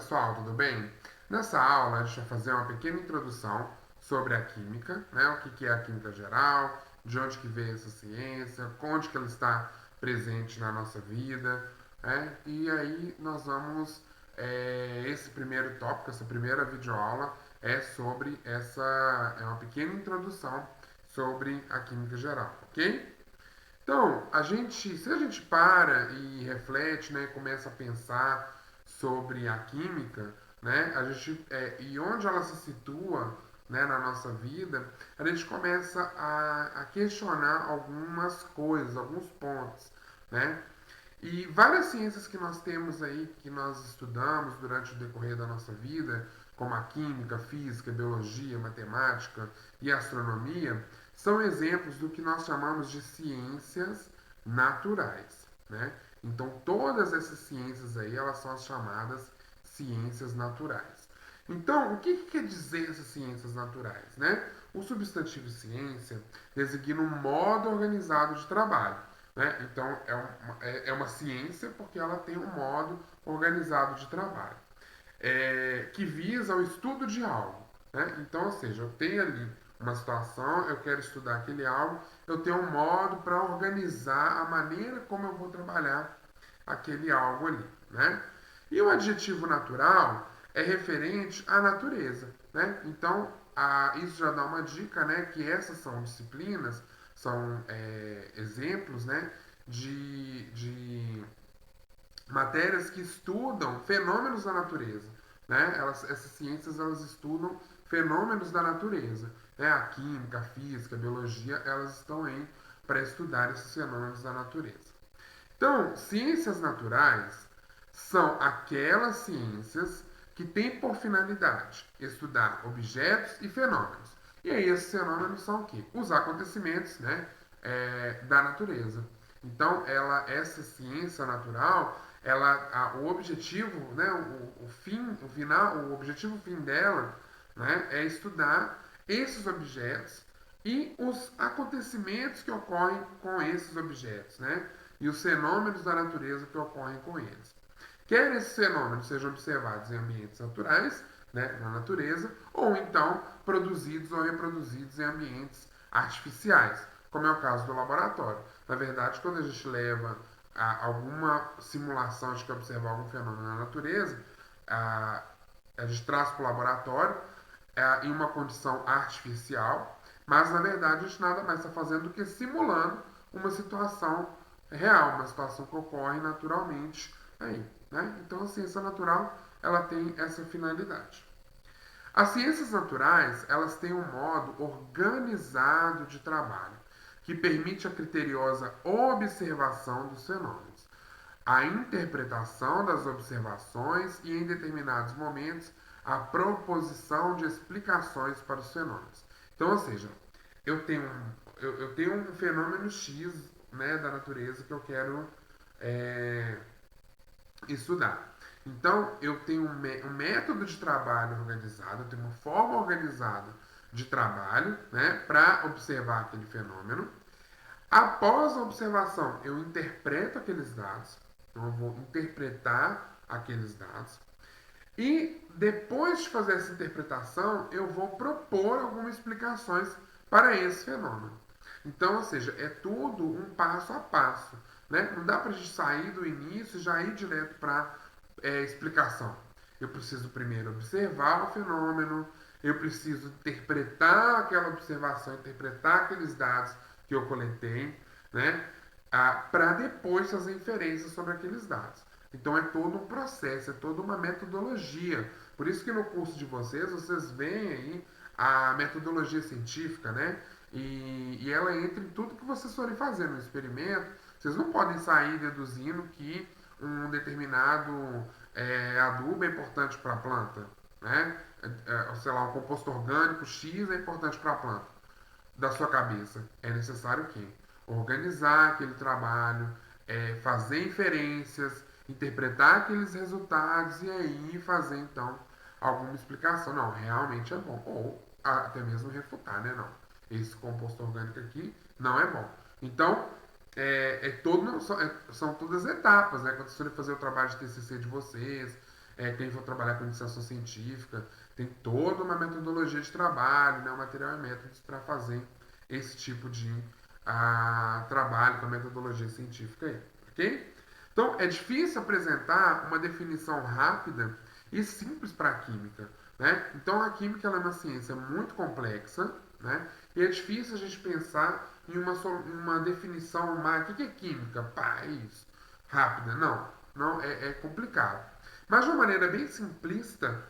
pessoal, tudo bem? Nessa aula a gente vai fazer uma pequena introdução sobre a química, né? O que é a química geral, de onde que veio essa ciência, onde que ela está presente na nossa vida, né? E aí nós vamos, esse primeiro tópico, essa primeira videoaula é sobre é uma pequena introdução sobre a química geral, ok? Então, se a gente para e reflete, né, começa a pensar sobre a química, né, e onde ela se situa, né, na nossa vida, a gente começa a questionar algumas coisas, alguns pontos, né? E várias ciências que nós temos aí, que nós estudamos durante o decorrer da nossa vida, como a química, física, biologia, matemática e astronomia, são exemplos do que nós chamamos de ciências naturais, né? Então, todas essas ciências aí, elas são as chamadas ciências naturais. Então, o que quer dizer essas ciências naturais, né? O substantivo ciência designa um modo organizado de trabalho, né? Então, é uma ciência porque ela tem um modo organizado de trabalho, que visa o estudo de algo, né? Então, ou seja, eu tenho ali uma situação, eu quero estudar aquele algo, eu tenho um modo para organizar a maneira como eu vou trabalhar aquele algo ali, né? E o adjetivo natural é referente à natureza, né? Então, isso já dá uma dica, né? Que essas são disciplinas, são exemplos, né? De matérias que estudam fenômenos da natureza, né? Essas ciências elas estudam fenômenos da natureza, né? A química, a física, a biologia, elas estão aí para estudar esses fenômenos da natureza. Então, ciências naturais são aquelas ciências que têm por finalidade estudar objetos e fenômenos. E aí esses fenômenos são o quê? Os acontecimentos, né, da natureza. Então, essa ciência natural, o objetivo, né, o objetivo fim dela, né, é estudar esses objetos e os acontecimentos que ocorrem com esses objetos, né? E os fenômenos da natureza que ocorrem com eles. Quer esses fenômenos sejam observados em ambientes naturais, né, na natureza, ou então produzidos ou reproduzidos em ambientes artificiais, como é o caso do laboratório. Na verdade, quando a gente leva alguma simulação de que observar algum fenômeno na natureza, a, a gente traz para o laboratório em uma condição artificial, mas na verdade a gente nada mais está fazendo do que simulando uma situação real, uma situação que ocorre naturalmente aí, né? Então a ciência natural ela tem essa finalidade. As ciências naturais elas têm um modo organizado de trabalho que permite a criteriosa observação dos fenômenos, a interpretação das observações e, em determinados momentos, a proposição de explicações para os fenômenos. Então, ou seja, eu tenho um fenômeno X, né, da natureza que eu quero é, estudar. Então, eu tenho um método de trabalho organizado, eu tenho uma forma organizada de trabalho, né, para observar aquele fenômeno. Após a observação, eu interpreto aqueles dados, então eu vou interpretar aqueles dados, e depois de fazer essa interpretação, eu vou propor algumas explicações para esse fenômeno. Então, ou seja, é tudo um passo a passo. Né? Não dá para a gente sair do início e já ir direto para explicação. Eu preciso primeiro observar o fenômeno, eu preciso interpretar aquela observação, interpretar aqueles dados que eu coletei, né? Para depois fazer inferências sobre aqueles dados. Então é todo um processo, é toda uma metodologia. Por isso que no curso de vocês veem aí a metodologia científica, né? E ela entra em tudo que vocês forem fazer no experimento. Vocês não podem sair deduzindo que um determinado adubo é importante para a planta, né? Sei lá, um composto orgânico X é importante para a planta. Da sua cabeça. É necessário o quê? Organizar aquele trabalho, fazer inferências, interpretar aqueles resultados e aí fazer então alguma explicação. Não, realmente é bom. Ou até mesmo refutar, né? Não. Esse composto orgânico aqui não é bom. Então, são todas etapas, né? Quando vocês forem fazer o trabalho de TCC de vocês, quem for trabalhar com iniciação científica, tem toda uma metodologia de trabalho, né, um material e métodos para fazer esse tipo de trabalho com a metodologia científica aí, ok? Então, é difícil apresentar uma definição rápida e simples para a química, né? Então, a química ela é uma ciência muito complexa, né? E é difícil a gente pensar em uma definição mais. O que é química? Pá, é isso. Rápida. Não, não é complicado. Mas de uma maneira bem simplista,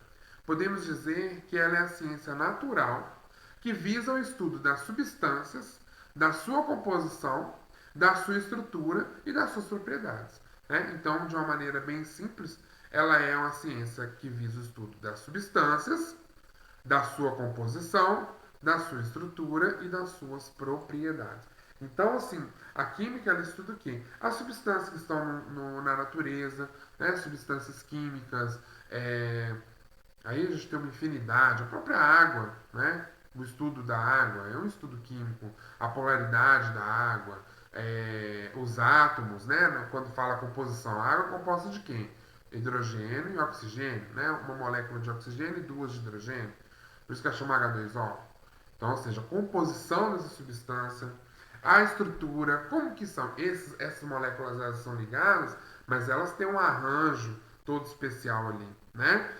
podemos dizer que ela é a ciência natural que visa o estudo das substâncias, da sua composição, da sua estrutura e das suas propriedades. Né? Então, de uma maneira bem simples, ela é uma ciência que visa o estudo das substâncias, da sua composição, da sua estrutura e das suas propriedades. Então, assim, a química ela estuda o quê? As substâncias que estão na natureza, né? Substâncias químicas, aí a gente tem uma infinidade, a própria água, né? O estudo da água é um estudo químico, a polaridade da água, os átomos, né? Quando fala composição, a água é composta de quem? Hidrogênio e oxigênio, né? Uma molécula de oxigênio e duas de hidrogênio. Por isso que ela chama H2O. Então, ou seja, a composição dessa substância, a estrutura, como que são? Essas moléculas elas são ligadas, mas elas têm um arranjo todo especial ali, né?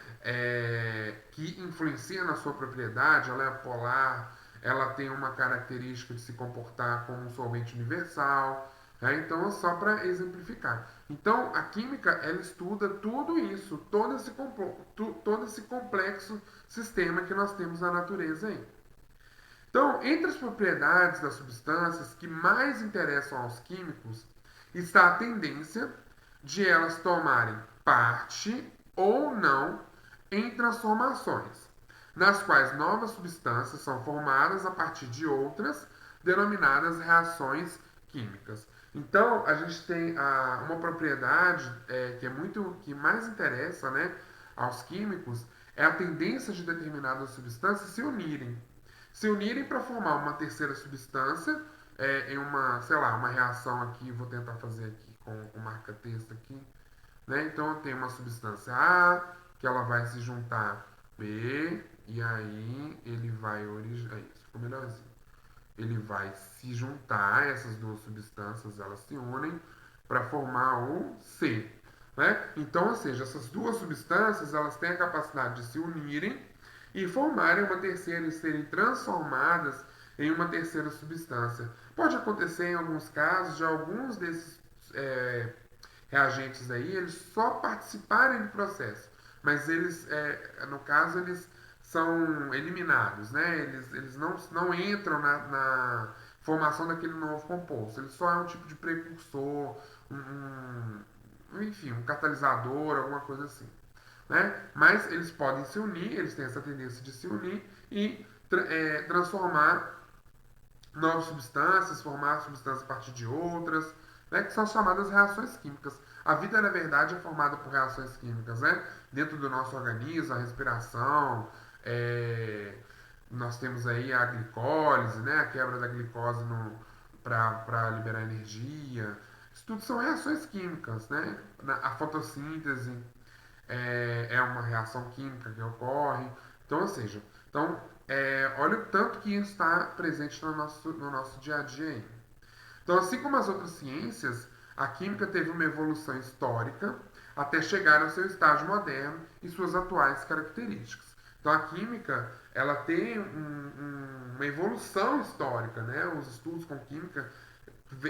Que influencia na sua propriedade, ela é polar, ela tem uma característica de se comportar como um solvente universal, né? Então, só para exemplificar. Então, a química, ela estuda tudo isso, todo esse complexo sistema que nós temos na natureza aí. Então, entre as propriedades das substâncias que mais interessam aos químicos está a tendência de elas tomarem parte ou não em transformações, nas quais novas substâncias são formadas a partir de outras, denominadas reações químicas. Então, a gente tem uma propriedade que mais interessa, né, aos químicos é a tendência de determinadas substâncias se unirem para formar uma terceira substância em uma, sei lá, uma reação aqui, vou tentar fazer aqui com marca-texto aqui, né? Então eu tenho uma substância A, que ela vai se juntar B, e aí ele vai originar, isso ficou melhorzinho. Ele vai se juntar, essas duas substâncias, elas se unem para formar o C, né? Então, ou seja, essas duas substâncias, elas têm a capacidade de se unirem e formarem uma terceira e serem transformadas em uma terceira substância. Pode acontecer em alguns casos de alguns desses reagentes aí, eles só participarem do processo, mas eles, no caso, eles são eliminados, né? Eles não entram na formação daquele novo composto. Ele só é um tipo de precursor, enfim, um catalisador, alguma coisa assim. Né? Mas eles podem se unir, eles têm essa tendência de se unir e transformar novas substâncias, formar substâncias a partir de outras, né, que são chamadas reações químicas. A vida, na verdade, é formada por reações químicas, né? Dentro do nosso organismo, a respiração, nós temos aí a glicólise, né? A quebra da glicose para liberar energia. Isso tudo são reações químicas, né? A fotossíntese é uma reação química que ocorre. Então, ou seja, olha o tanto que isso está presente no nosso dia a dia aí. Então, assim como as outras ciências, a química teve uma evolução histórica até chegar ao seu estágio moderno e suas atuais características. Então, a química ela tem uma evolução histórica, né? Os estudos com química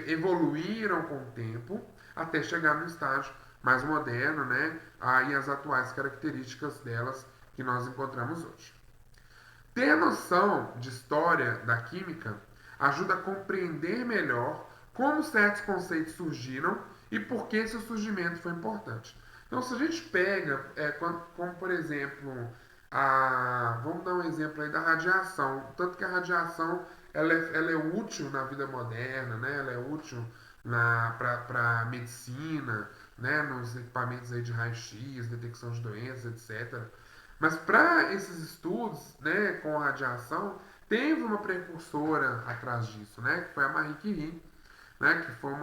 evoluíram com o tempo até chegar no estágio mais moderno, né? Aí as atuais características delas que nós encontramos hoje. Ter noção de história da química ajuda a compreender melhor como certos conceitos surgiram e por que seu surgimento foi importante. Então, se a gente pega, como por exemplo, vamos dar um exemplo aí da radiação. Tanto que a radiação ela é útil na vida moderna, né? Ela é útil para a medicina, né? Nos equipamentos aí de raio-x, detecção de doenças, etc. Mas para esses estudos, né, com a radiação, teve uma precursora atrás disso, né, que foi a Marie Curie, né, que foi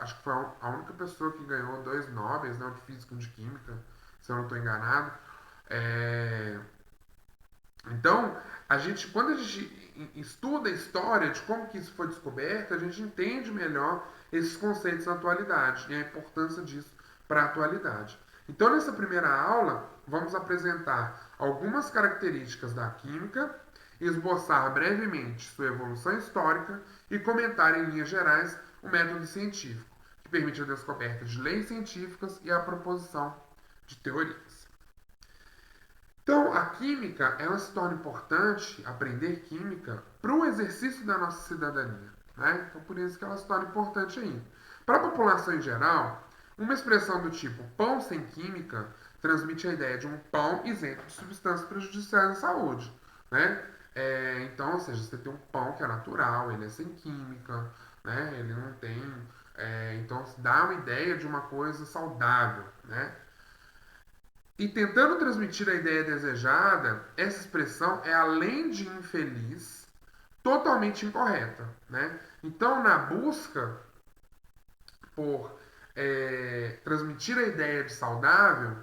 acho que foi a única pessoa que ganhou 2 Nobels, né, de física e de química, se eu não estou enganado. É, então, quando a gente estuda a história de como que isso foi descoberto, a gente entende melhor esses conceitos na atualidade e a importância disso para a atualidade. Então, nessa primeira aula, vamos apresentar algumas características da química, esboçar brevemente sua evolução histórica e comentar em linhas gerais o método científico, que permite a descoberta de leis científicas e a proposição de teorias. Então, a química, ela se torna importante, aprender química, para o exercício da nossa cidadania. Né? Então, por isso que ela se torna importante ainda. Para a população em geral, uma expressão do tipo pão sem química transmite a ideia de um pão isento de substâncias prejudiciais à saúde. Né? Então, ou seja, você tem um pão que é natural, ele é sem química, né? Ele não tem. Então, dá uma ideia de uma coisa saudável. Né? E tentando transmitir a ideia desejada, essa expressão é, além de infeliz, totalmente incorreta. Né? Então, na busca por transmitir a ideia de saudável,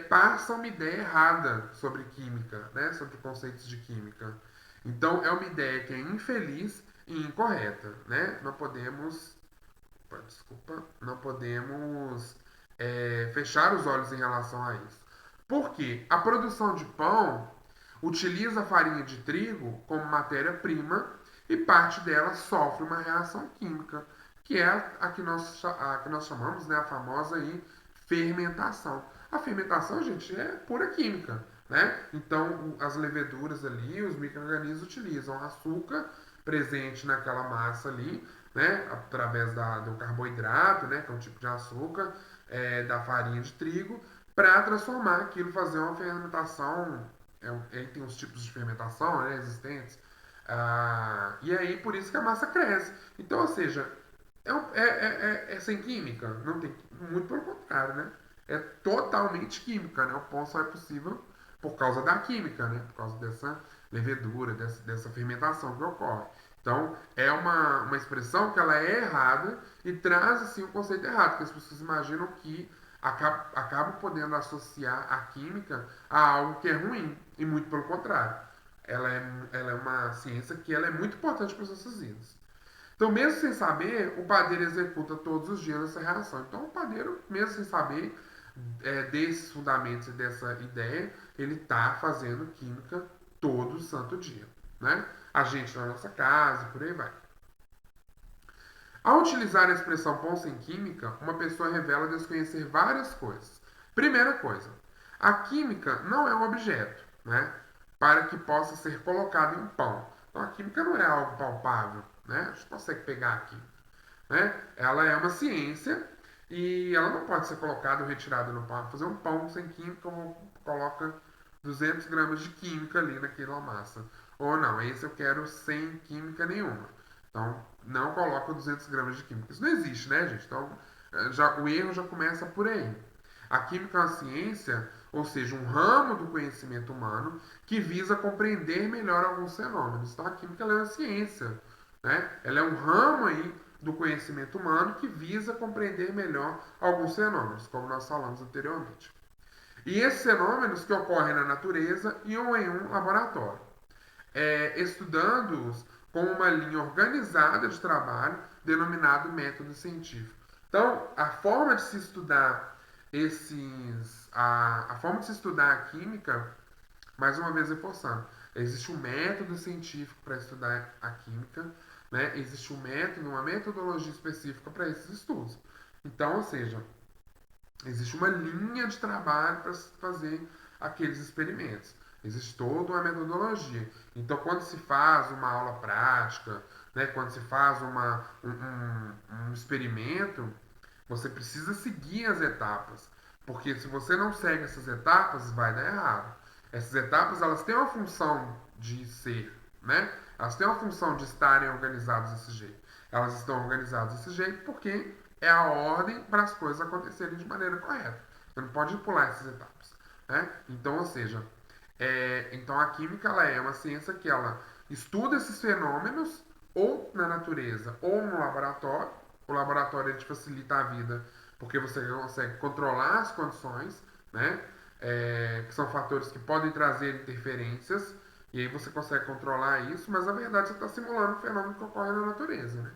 passa uma ideia errada sobre química, né? Sobre conceitos de química. Então, é uma ideia que é infeliz e incorreta. Né? Não podemos fechar os olhos em relação a isso. Porque a produção de pão utiliza a farinha de trigo como matéria-prima e parte dela sofre uma reação química, que é a que nós chamamos, né, a famosa aí, fermentação. A fermentação, gente, é pura química. Né? Então, as leveduras ali, os micro-organismos utilizam açúcar presente naquela massa ali, né, através do carboidrato, né, que é um tipo de açúcar, da farinha de trigo, para transformar aquilo, fazer uma fermentação. Tem os tipos de fermentação, né, existentes. E aí, por isso que a massa cresce. Então, ou seja, é sem química? Não tem, muito pelo contrário, né? É totalmente química, né? O pão só é possível por causa da química, né? Por causa dessa levedura, dessa fermentação que ocorre. Então, é uma expressão que ela é errada e traz, assim, um conceito errado, porque as pessoas imaginam que acabam podendo associar a química a algo que é ruim, e muito pelo contrário. Ela é uma ciência que ela é muito importante para as nossas vidas. Então, mesmo sem saber, o padeiro executa todos os dias essa reação. Então, o padeiro, mesmo sem saber desses fundamentos e dessa ideia, ele está fazendo química todo santo dia. Né? A gente na nossa casa, por aí vai. Ao utilizar a expressão pão sem química, uma pessoa revela desconhecer várias coisas. Primeira coisa, a química não é um objeto, né, para que possa ser colocado em pão. Então, a química não é algo palpável, né? A gente consegue pegar a química. Né? Ela é uma ciência e ela não pode ser colocada ou retirada no pão. Fazer um pão sem química, coloca 200 gramas de química ali naquela massa. Ou não, esse eu quero sem química nenhuma. Então, não coloca 200 gramas de química. Isso não existe, né, gente? Então, o erro já começa por aí. A química é uma ciência, ou seja, um ramo do conhecimento humano que visa compreender melhor alguns fenômenos. Então, a química é uma ciência, né? Ela é um ramo aí do conhecimento humano que visa compreender melhor alguns fenômenos, como nós falamos anteriormente. E esses fenômenos que ocorrem na natureza e ou em um laboratório, estudando-os com uma linha organizada de trabalho denominado método científico. Então, a forma de se estudar a forma de se estudar a química, mais uma vez reforçando, existe um método científico para estudar a química, né? Existe um método, uma metodologia específica para esses estudos. Então, ou seja, existe uma linha de trabalho para fazer aqueles experimentos. Existe toda uma metodologia. Então, quando se faz uma aula prática, né, quando se faz um experimento, você precisa seguir as etapas. Porque se você não segue essas etapas, vai dar errado. Essas etapas, elas têm uma função de ser, né? Elas têm uma função de estarem organizadas desse jeito. Elas estão organizadas desse jeito porque é a ordem para as coisas acontecerem de maneira correta. Você não pode pular essas etapas. Né? Então, ou seja, então a química ela é uma ciência que ela estuda esses fenômenos ou na natureza ou no laboratório. O laboratório ele te facilita a vida porque você consegue controlar as condições, né? Que são fatores que podem trazer interferências, e aí você consegue controlar isso, mas na verdade você está simulando um fenômeno que ocorre na natureza, né?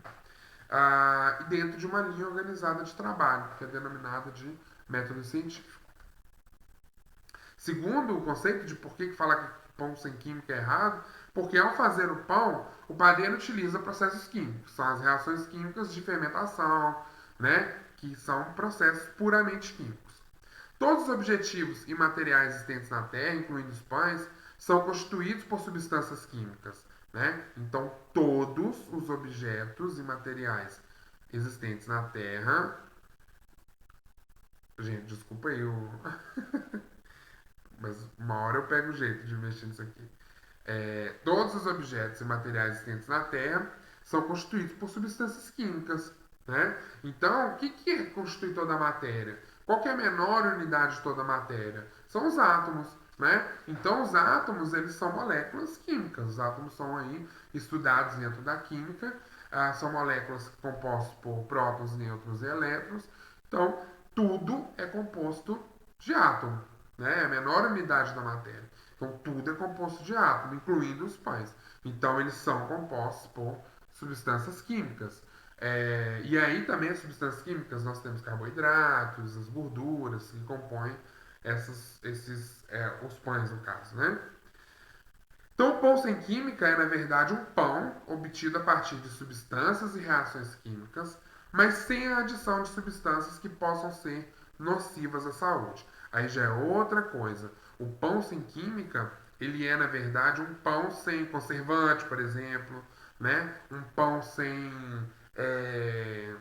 E dentro de uma linha organizada de trabalho, que é denominada de método científico. Segundo o conceito de por que falar que pão sem química é errado, porque ao fazer o pão, o padeiro utiliza processos químicos, são as reações químicas de fermentação, né, que são processos puramente químicos. Todos os objetivos e materiais existentes na Terra, incluindo os pães, são constituídos por substâncias químicas, né? Então, todos os objetos e materiais existentes na Terra. Gente, desculpa aí, mas uma hora eu pego o jeito de mexer nisso aqui. Todos os objetos e materiais existentes na Terra são constituídos por substâncias químicas. Né? Então, o que constitui toda a matéria? Qual que é a menor unidade de toda a matéria? São os átomos. Né? Então, os átomos eles são moléculas químicas. Os átomos são aí estudados dentro da química. São moléculas compostas por prótons, nêutrons e elétrons. Então, tudo é composto de átomo. Né? É a menor unidade da matéria. Então, tudo é composto de átomo, incluindo os pães. Então, eles são compostos por substâncias químicas. E aí também as substâncias químicas, nós temos carboidratos, as gorduras que compõem os pães, no caso, né? Então, o pão sem química é, na verdade, um pão obtido a partir de substâncias e reações químicas, mas sem a adição de substâncias que possam ser nocivas à saúde. Aí já é outra coisa. O pão sem química, ele é, na verdade, um pão sem conservante, por exemplo, né? Um pão sem, é,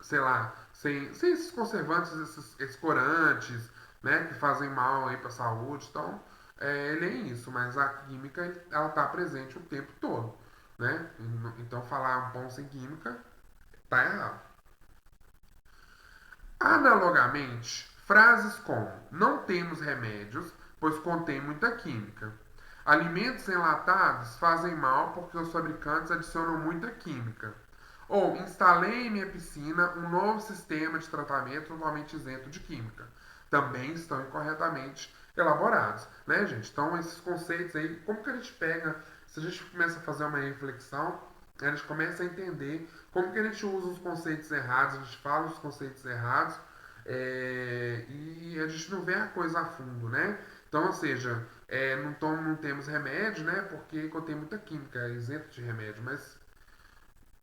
sei lá, sem esses conservantes, esses corantes, né, que fazem mal aí para a saúde. Então, ele é isso, mas a química ela está presente o tempo todo, né? Então, falar um pão sem química tá errado. Analogamente, frases como não temos remédios, pois contém muita química. Alimentos enlatados fazem mal porque os fabricantes adicionam muita química. Ou instalei em minha piscina um novo sistema de tratamento totalmente isento de química. Também estão incorretamente elaborados, né, gente? Então, esses conceitos aí, como que a gente pega, se a gente começa a fazer uma reflexão, a gente começa a entender como que a gente usa os conceitos errados, a gente fala os conceitos errados, e a gente não vê a coisa a fundo, né? Então, ou seja, não temos remédio, né? Porque contém muita química, é isento de remédio, mas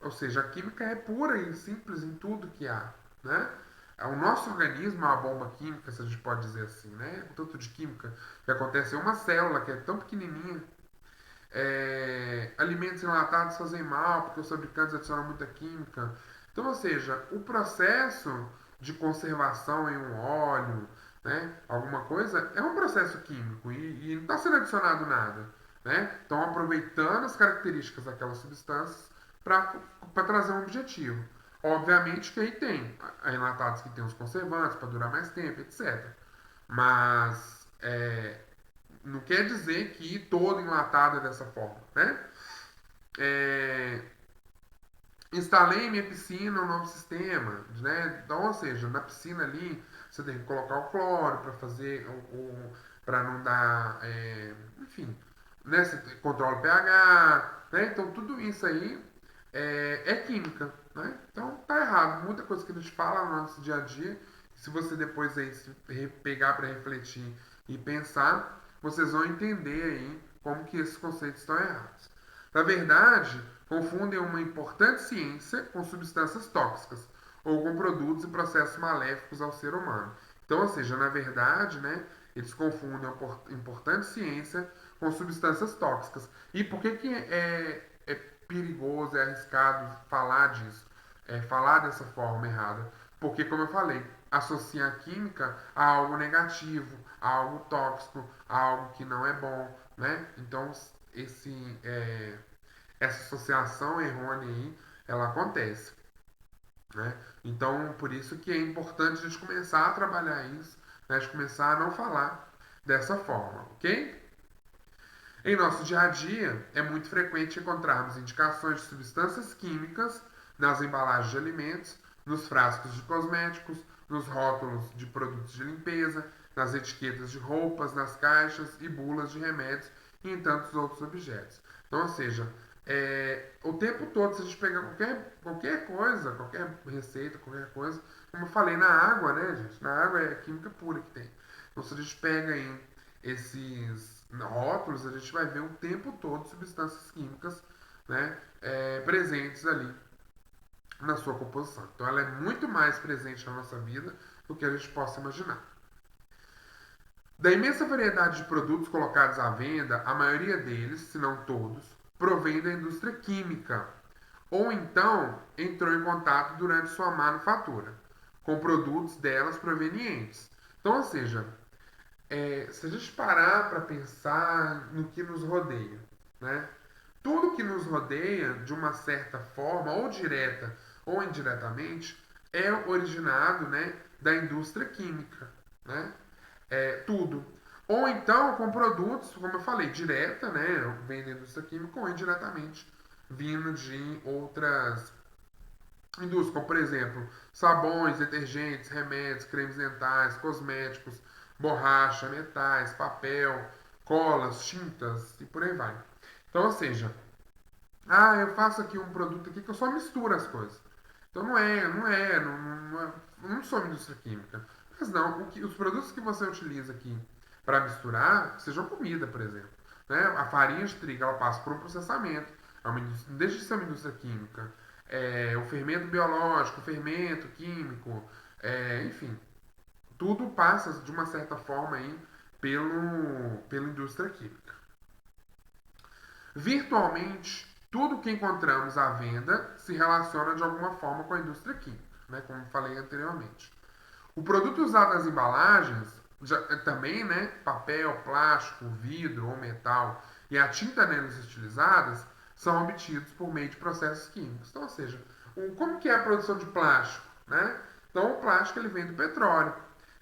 ou seja, a química é pura e simples em tudo que há, né? O nosso organismo é uma bomba química, se a gente pode dizer assim, né? O tanto de química que acontece em uma célula que é tão pequenininha. Alimentos enlatados fazem mal porque os fabricantes adicionam muita química. Então, ou seja, o processo de conservação em um óleo, né, alguma coisa, é um processo químico e não está sendo adicionado nada. Né? Estão aproveitando as características daquelas substâncias para trazer um objetivo. Obviamente que aí tem enlatados que tem os conservantes para durar mais tempo, etc. Mas não quer dizer que todo enlatado é dessa forma, né? É, instalei em minha piscina um novo sistema, né? Então, ou seja, na piscina ali você tem que colocar o cloro para fazer para não dar, enfim, né? Você controla o pH, né? Então tudo isso aí é química, né? Então tá errado. Muita coisa que a gente fala no nosso dia a dia, se você depois aí se pegar para refletir e pensar, vocês vão entender aí como que esses conceitos estão errados. Na verdade, confundem uma importante ciência com substâncias tóxicas ou com produtos e processos maléficos ao ser humano. Então, ou seja, na verdade, né, eles confundem a importante ciência com substâncias tóxicas. E por que é perigoso, é arriscado falar disso, falar dessa forma errada? Porque, como eu falei, associa a química a algo negativo, a algo tóxico, a algo que não é bom, né? Então, essa associação errônea aí, ela acontece, né? Então, por isso que é importante a gente começar a trabalhar isso, né? A gente começar a não falar dessa forma, ok? Em nosso dia a dia, é muito frequente encontrarmos indicações de substâncias químicas nas embalagens de alimentos nos frascos de cosméticos, nos rótulos de produtos de limpeza, nas etiquetas de roupas, nas caixas e bulas de remédios e em tantos outros objetos. Então, ou seja, o tempo todo, se a gente pegar qualquer coisa, qualquer receita, qualquer coisa, como eu falei, na água, né, gente? Na água é química pura que tem. Então, se a gente pega em esses rótulos, a gente vai ver o tempo todo substâncias químicas, né, presentes ali na sua composição. Então, ela é muito mais presente na nossa vida do que a gente possa imaginar. Da imensa variedade de produtos colocados à venda, a maioria deles, se não todos, provém da indústria química, ou então entrou em contato durante sua manufatura, com produtos delas provenientes. Então, ou seja, se a gente parar para pensar no que nos rodeia, né? Tudo que nos rodeia, de uma certa forma, ou direta ou indiretamente, é originado, né, da indústria química, né? Tudo. Ou então com produtos, como eu falei, direta, né, vem da indústria química, ou indiretamente vindo de outras indústrias, como por exemplo, sabões, detergentes, remédios, cremes dentais, cosméticos, borracha, metais, papel, colas, tintas e por aí vai. Então, ou seja, eu faço aqui um produto aqui que eu só misturo as coisas. Então não sou uma indústria química. Mas não, os produtos que você utiliza aqui para misturar, sejam comida, por exemplo. Né? A farinha de trigo, ela passa por um processamento. Não deixa de ser uma indústria química. O fermento biológico, o fermento químico, enfim, tudo passa de uma certa forma aí pela indústria química. Virtualmente, tudo que encontramos à venda se relaciona de alguma forma com a indústria química, né, como falei anteriormente. O produto usado nas embalagens, também, né, papel, plástico, vidro ou metal e a tinta neles utilizadas são obtidos por meio de processos químicos. Então, ou seja, como que é a produção de plástico? Né? Então, o plástico ele vem do petróleo.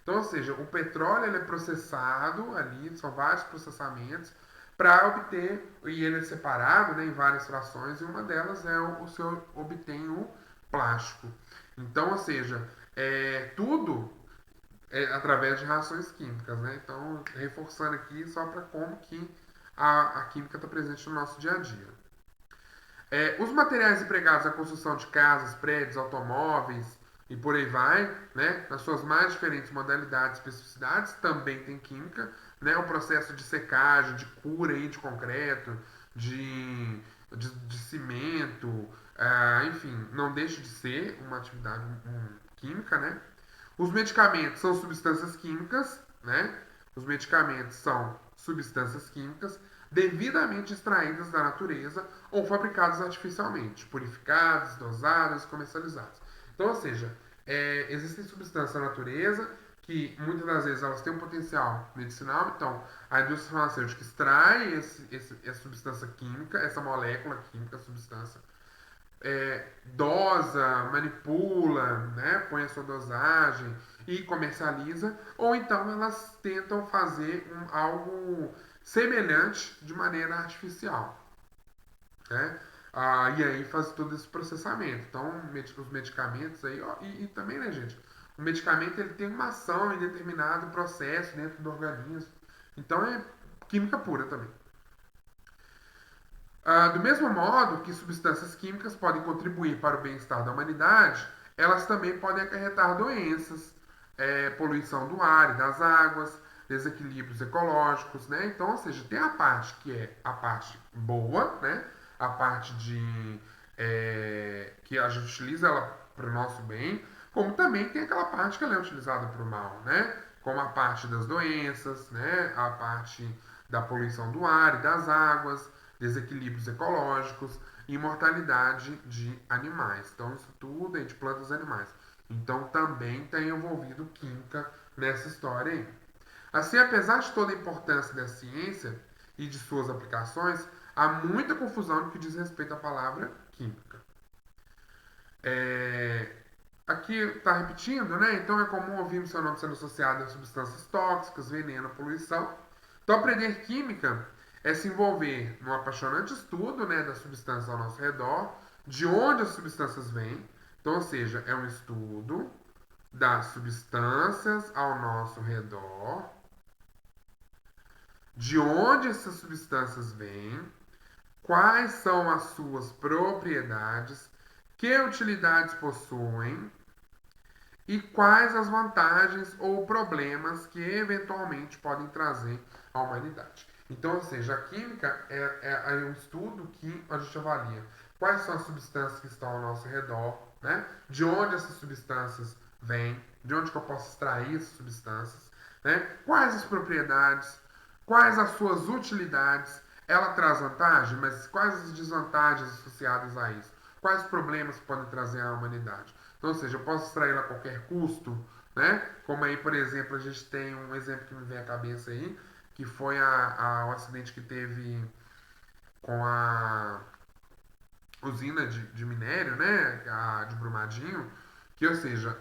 Então, ou seja, o petróleo ele é processado ali, são vários processamentos para obter, e ele é separado, né, em várias frações, e uma delas é o seu obtém o plástico. Então, ou seja, tudo através de reações químicas, né? Então, reforçando aqui só para como que a química está presente no nosso dia a dia. Os materiais empregados na construção de casas, prédios, automóveis e por aí vai, né, nas suas mais diferentes modalidades e especificidades, também tem química, né, o processo de secagem, de cura aí de concreto, de cimento, enfim, não deixa de ser uma atividade química, né? Os medicamentos são substâncias químicas, né? Os medicamentos são substâncias químicas devidamente extraídas da natureza ou fabricadas artificialmente, purificadas, dosadas, comercializadas. Então, ou seja, existem substâncias da natureza que muitas das vezes elas têm um potencial medicinal, então a indústria farmacêutica extrai essa substância química, essa molécula química, substância, dosa, manipula, né, põe a sua dosagem e comercializa, ou então elas tentam fazer algo semelhante de maneira artificial, né? E aí faz todo esse processamento. Então, os medicamentos aí, ó, e também, né, gente, o medicamento ele tem uma ação em determinado processo dentro do organismo. Então é química pura também. Do mesmo modo que substâncias químicas podem contribuir para o bem-estar da humanidade, elas também podem acarretar doenças, poluição do ar e das águas, desequilíbrios ecológicos, né? Então, ou seja, tem a parte que é a parte boa, né? A parte que a gente utiliza ela para o nosso bem, como também tem aquela parte que ela é utilizada para o mal, né? Como a parte das doenças, né? A parte da poluição do ar e das águas, desequilíbrios ecológicos e mortalidade de animais. Então, isso tudo é de plantas e animais. Então, também tem envolvido química nessa história aí. Assim, apesar de toda a importância da ciência e de suas aplicações, há muita confusão no que diz respeito à palavra química. Aqui está repetindo, né? Então é comum ouvir seu nome sendo associado a substâncias tóxicas, veneno, poluição. Então aprender química é se envolver num apaixonante estudo, né, das substâncias ao nosso redor, de onde as substâncias vêm, Então, ou seja, é um estudo das substâncias ao nosso redor, de onde essas substâncias vêm, quais são as suas propriedades, que utilidades possuem e quais as vantagens ou problemas que eventualmente podem trazer à humanidade. Então, ou seja, a química é um estudo que a gente avalia quais são as substâncias que estão ao nosso redor, né? De onde essas substâncias vêm, de onde que eu posso extrair essas substâncias, né? Quais as propriedades, quais as suas utilidades. Ela traz vantagem, mas quais as desvantagens associadas a isso? Quais problemas podem trazer à humanidade? Então, ou seja, eu posso extraí-la a qualquer custo, né? Como aí, por exemplo, a gente tem um exemplo que me vem à cabeça aí, que foi o acidente que teve com a usina de minério, né? De Brumadinho, que, ou seja,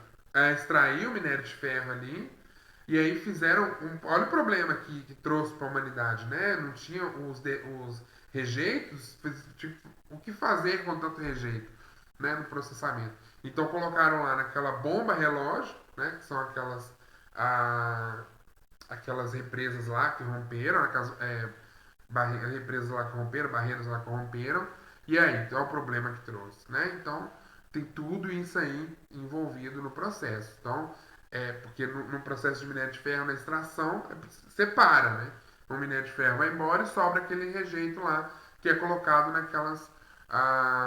extraiu o minério de ferro ali, e aí fizeram olha o problema que trouxe para a humanidade, né? Não tinha os rejeitos, tipo, o que fazer com tanto rejeito, né? No processamento. Então colocaram lá naquela bomba relógio, né? Que são ah, aquelas represas lá que romperam, aquelas represas lá que romperam, barreiras lá que romperam. E aí, então é o problema que trouxe, né? Então tem tudo isso aí envolvido no processo. Então, porque no processo de minério de ferro, na extração, separa, né? O minério de ferro vai embora e sobra aquele rejeito lá que é colocado naquelas.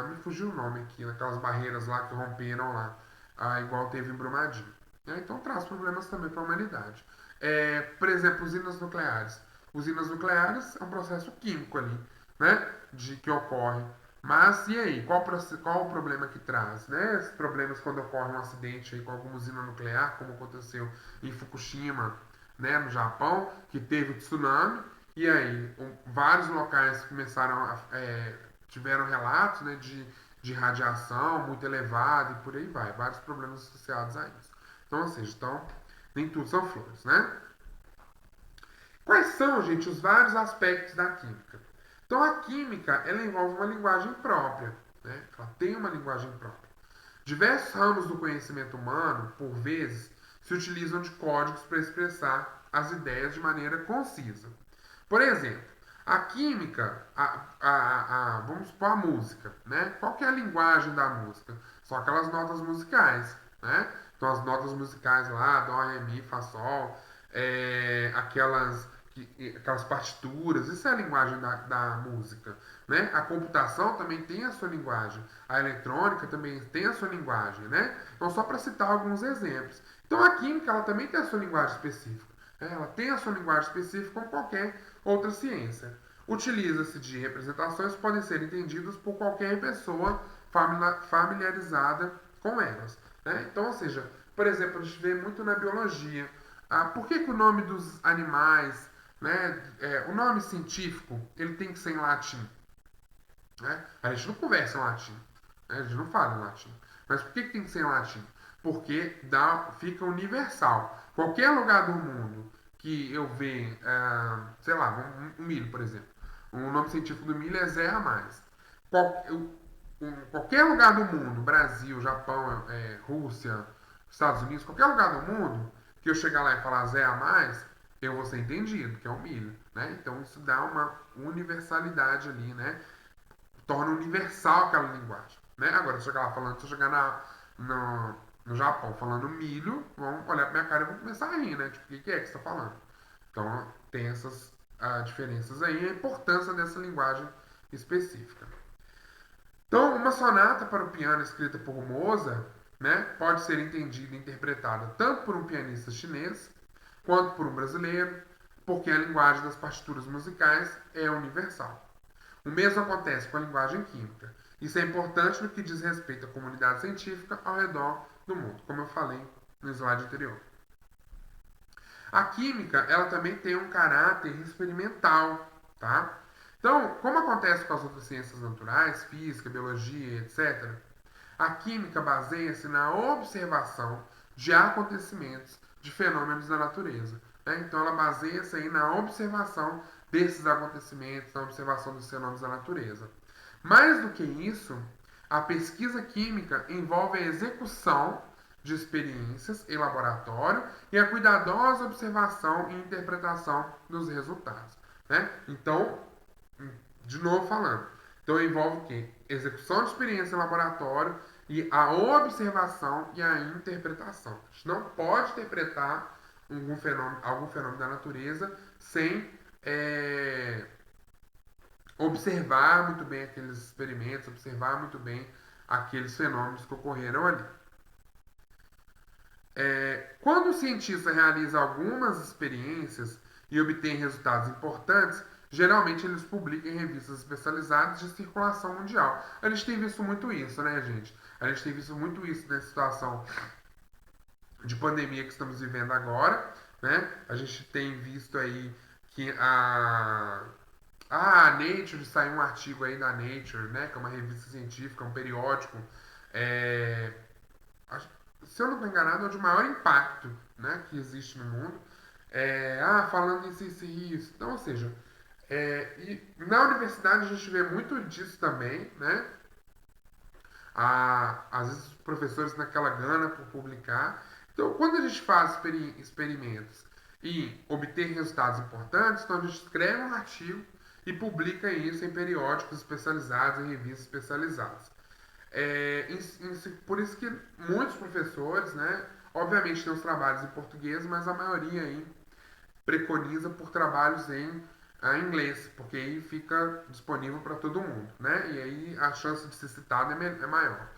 Me fugiu o nome aqui, naquelas barreiras lá que romperam lá, igual teve em Brumadinho. Então traz problemas também para a humanidade. Por exemplo, usinas nucleares. Usinas nucleares é um processo químico ali, né? Que ocorre. Mas e aí? Qual o problema que traz? Né? Esses problemas quando ocorre um acidente aí com alguma usina nuclear, como aconteceu em Fukushima, né, no Japão, que teve o tsunami, e aí vários locais tiveram relatos, né, de radiação muito elevada e por aí vai, vários problemas associados a isso. Então, ou seja, nem tudo são flores, né? Quais são, gente, os vários aspectos da química? Então, a química, ela envolve uma linguagem própria, né? Ela tem uma linguagem própria. Diversos ramos do conhecimento humano, por vezes, se utilizam de códigos para expressar as ideias de maneira concisa. Por exemplo, a química, vamos supor a música, né? Qual que é a linguagem da música? São aquelas notas musicais, né? Então as notas musicais lá, dó, ré, mi, fá, sol, aquelas partituras, isso é a linguagem da música, né? A computação também tem a sua linguagem, a eletrônica também tem a sua linguagem, né? Então só para citar alguns exemplos. Então a química ela também tem a sua linguagem específica. Ela tem a sua linguagem específica como qualquer outra ciência. Utiliza-se de representações que podem ser entendidas por qualquer pessoa familiarizada com elas. Né? Então, ou seja, por exemplo, a gente vê muito na biologia. Por que o nome dos animais, né, o nome científico, ele tem que ser em latim? Né? A gente não conversa em latim, né? A gente não fala em latim. Mas por que tem que ser em latim? Porque fica universal. Qualquer lugar do mundo que eu ver, sei lá, um milho, por exemplo. O nome científico do milho é Zé a mais. Qualquer lugar do mundo, Brasil, Japão, Rússia, Estados Unidos, qualquer lugar do mundo, que eu chegar lá e falar Zé a mais, eu vou ser entendido, que é o milho. Né? Então isso dá uma universalidade ali, né? Torna universal aquela linguagem. Né? Agora, se eu chegar no Japão falando milho, vão olhar pra minha cara e vão começar a rir, né? Tipo, o que é que você tá falando? Então, tem essas diferenças aí e a importância dessa linguagem específica. Então, uma sonata para o piano escrita por Mozart, né, pode ser entendida e interpretada tanto por um pianista chinês quanto por um brasileiro, porque a linguagem das partituras musicais é universal. O mesmo acontece com a linguagem química. Isso é importante no que diz respeito à comunidade científica ao redor do mundo, como eu falei no slide anterior. A química, ela também tem um caráter experimental, tá? Então, como acontece com as outras ciências naturais, física, biologia, etc., a química baseia-se na observação de acontecimentos, de fenômenos da natureza. Né? Então, ela baseia-se aí na observação desses acontecimentos, na observação dos fenômenos da natureza. Mais do que isso, A pesquisa química envolve a execução de experiências em laboratório e a cuidadosa observação e interpretação dos resultados. Né? Então, de novo falando, então envolve o quê? Execução de experiência em laboratório e a observação e a interpretação. A gente não pode interpretar algum fenômeno da natureza sem observar muito bem aqueles experimentos, observar muito bem aqueles fenômenos que ocorreram ali. Quando o cientista realiza algumas experiências e obtém resultados importantes, geralmente eles publicam em revistas especializadas de circulação mundial. A gente tem visto muito isso, né, gente? A gente tem visto muito isso nessa situação de pandemia que estamos vivendo agora, né? A gente tem visto aí que a Nature, saiu um artigo aí da Nature, né, que é uma revista científica, um periódico, é, se eu não estou enganado, é o de maior impacto, né, que existe no mundo. Falando isso e isso. Então, ou seja, e na universidade a gente vê muito disso também, né? Às vezes os professores naquela gana por publicar. Então, quando a gente faz experimentos e obter resultados importantes, então a gente escreve um artigo e publica isso em periódicos especializados, em revistas especializadas. Por isso que muitos professores, né, obviamente tem os trabalhos em português, mas a maioria aí preconiza por trabalhos em inglês, porque aí fica disponível para todo mundo, né? E aí a chance de ser citado é maior.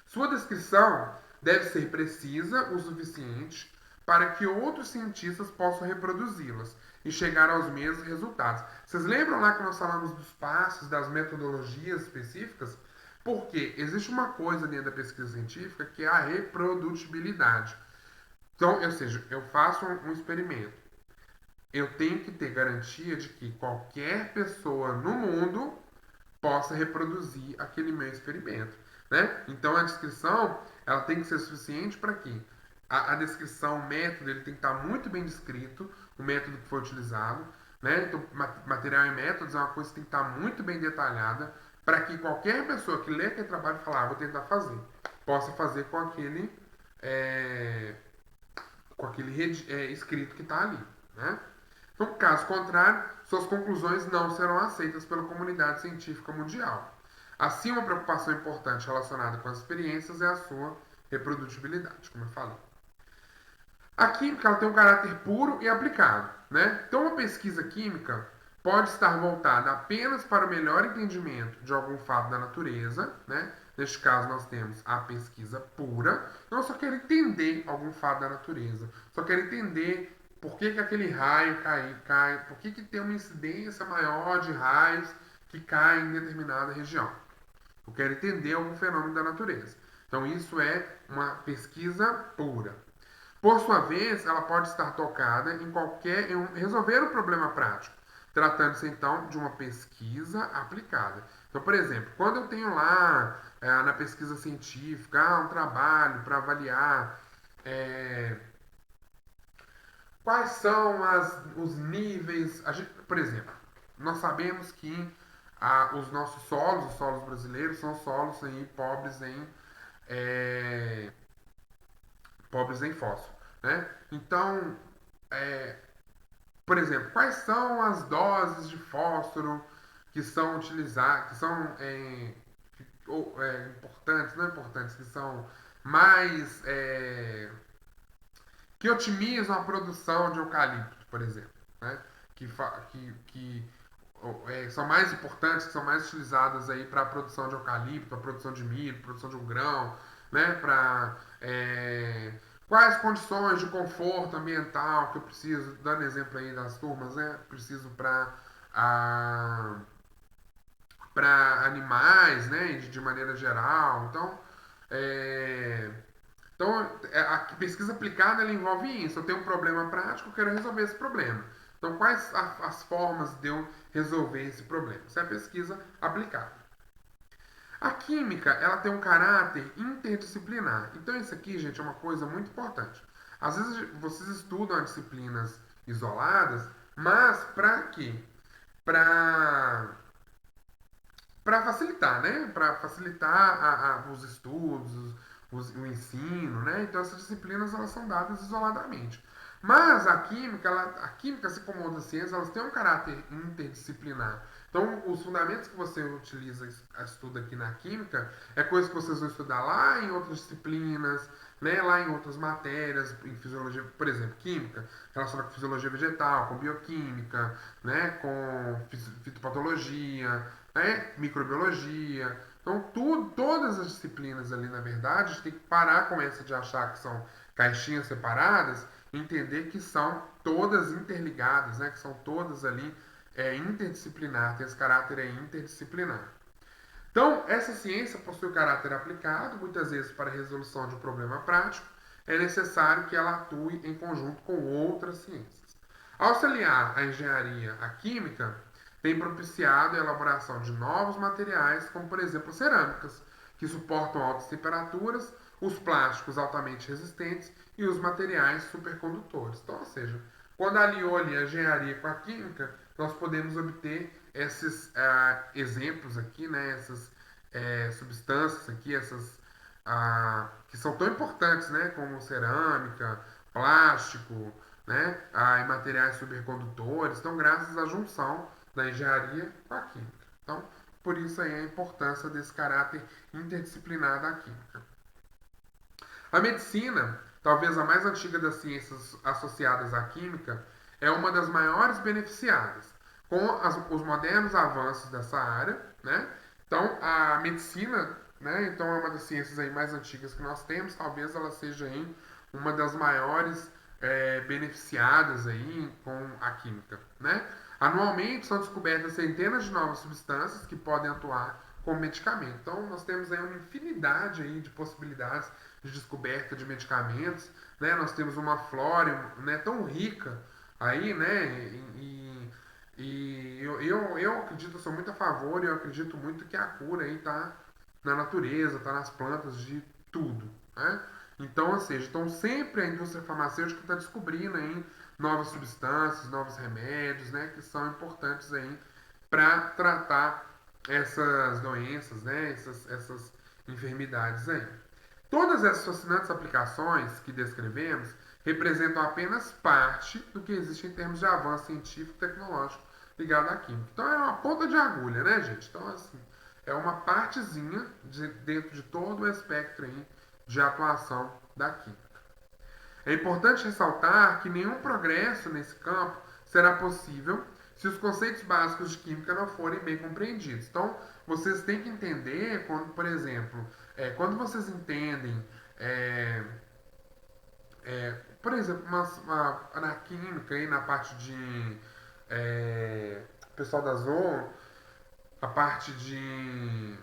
Sua descrição deve ser precisa o suficiente para que outros cientistas possam reproduzi-las e chegar aos mesmos resultados. Vocês lembram lá que nós falamos dos passos, das metodologias específicas? Porque existe uma coisa dentro da pesquisa científica que é a reprodutibilidade. Então, ou seja, eu faço um experimento. Eu tenho que ter garantia de que qualquer pessoa no mundo possa reproduzir aquele meu experimento, né? Então a descrição ela tem que ser suficiente para que a descrição, o método, ele tem que estar muito bem descrito, o método que foi utilizado, né? Então material e métodos é uma coisa que tem que estar muito bem detalhada para que qualquer pessoa que lê aquele trabalho e falar, vou tentar fazer, possa fazer com aquele escrito que está ali, né? No caso contrário, suas conclusões não serão aceitas pela comunidade científica mundial. Assim, uma preocupação importante relacionada com as experiências é a sua reprodutibilidade, como eu falei. A química ela tem um caráter puro e aplicado. Né? Então, uma pesquisa química pode estar voltada apenas para o melhor entendimento de algum fato da natureza. Né? Neste caso, nós temos a pesquisa pura. Então, eu só quero entender algum fato da natureza. Só quero entender por que aquele raio cai, por que tem uma incidência maior de raios que caem em determinada região. Eu quero entender algum fenômeno da natureza. Então, isso é uma pesquisa pura. Por sua vez, ela pode estar tocada em resolver um problema prático, tratando-se então de uma pesquisa aplicada. Então, por exemplo, quando eu tenho lá na pesquisa científica um trabalho para avaliar quais são os níveis. Por exemplo, nós sabemos que os solos brasileiros, são solos aí, é, pobres em fósforo. Né? Então, por exemplo, quais são as doses de fósforo que são utilizadas, que são importantes, não importantes, que são mais que otimizam a produção de eucalipto, por exemplo, né? Que são mais importantes, que são mais utilizadas aí para a produção de eucalipto, a produção de milho, produção de um grão, né? Quais condições de conforto ambiental que eu preciso, dando exemplo aí das turmas, né? Preciso para animais, né? De maneira geral. A pesquisa aplicada ela envolve isso. Eu tenho um problema prático, eu quero resolver esse problema. Então, quais as formas de eu resolver esse problema? Isso é a pesquisa aplicada. A química, ela tem um caráter interdisciplinar. Então, isso aqui, gente, é uma coisa muito importante. Às vezes, vocês estudam disciplinas isoladas, mas para quê? Para para facilitar, né? Para facilitar os estudos, o ensino, né? Então essas disciplinas elas são dadas isoladamente. Mas a química, assim como outras ciências, elas têm um caráter interdisciplinar. Então, os fundamentos que você estuda aqui na química, é coisa que vocês vão estudar lá em outras disciplinas, né, lá em outras matérias, em fisiologia, por exemplo, química, relacionada com fisiologia vegetal, com bioquímica, né, com fitopatologia, né, microbiologia. Então, todas as disciplinas ali, na verdade, a gente tem que parar com essa de achar que são caixinhas separadas, entender que são todas interligadas, né, que são todas ali interdisciplinar, tem esse caráter interdisciplinar. Então, essa ciência possui caráter aplicado, muitas vezes para a resolução de um problema prático, é necessário que ela atue em conjunto com outras ciências. Auxiliar a engenharia à química tem propiciado a elaboração de novos materiais, como por exemplo cerâmicas, que suportam altas temperaturas, os plásticos altamente resistentes e os materiais supercondutores. Então, ou seja, quando aliou ali a engenharia com a química, nós podemos obter esses exemplos aqui, né, essas substâncias aqui, essas que são tão importantes, né, como cerâmica, plástico, né, e materiais supercondutores. Então, graças à junção da engenharia com a química. Então, por isso aí a importância desse caráter interdisciplinar da química. A medicina, talvez a mais antiga das ciências associadas à química, é uma das maiores beneficiadas com os modernos avanços dessa área, né? Então, a medicina, né? Então, é uma das ciências aí mais antigas que nós temos. Talvez ela seja aí uma das maiores beneficiadas aí com a química, né? Anualmente são descobertas centenas de novas substâncias que podem atuar como medicamento. Então, nós temos aí uma infinidade aí de possibilidades de descoberta de medicamentos, né? Nós temos uma flora, né, tão rica aí, né? E eu acredito, eu sou muito a favor e eu acredito muito que a cura aí tá na natureza, tá nas plantas de tudo, né? Então, ou seja, então sempre a indústria farmacêutica está descobrindo aí novas substâncias, novos remédios, né, que são importantes aí para tratar essas doenças, né, essas enfermidades aí. Todas essas fascinantes aplicações que descrevemos representam apenas parte do que existe em termos de avanço científico e tecnológico ligado à química. Então é uma ponta de agulha, né, gente? Então, assim, é uma partezinha dentro de todo o espectro aí de atuação da química. É importante ressaltar que nenhum progresso nesse campo será possível se os conceitos básicos de química não forem bem compreendidos. Então, vocês têm que entender, quando, por exemplo, quando vocês entendem, por exemplo, na química, aí, na parte de pessoal da Zoon, a parte de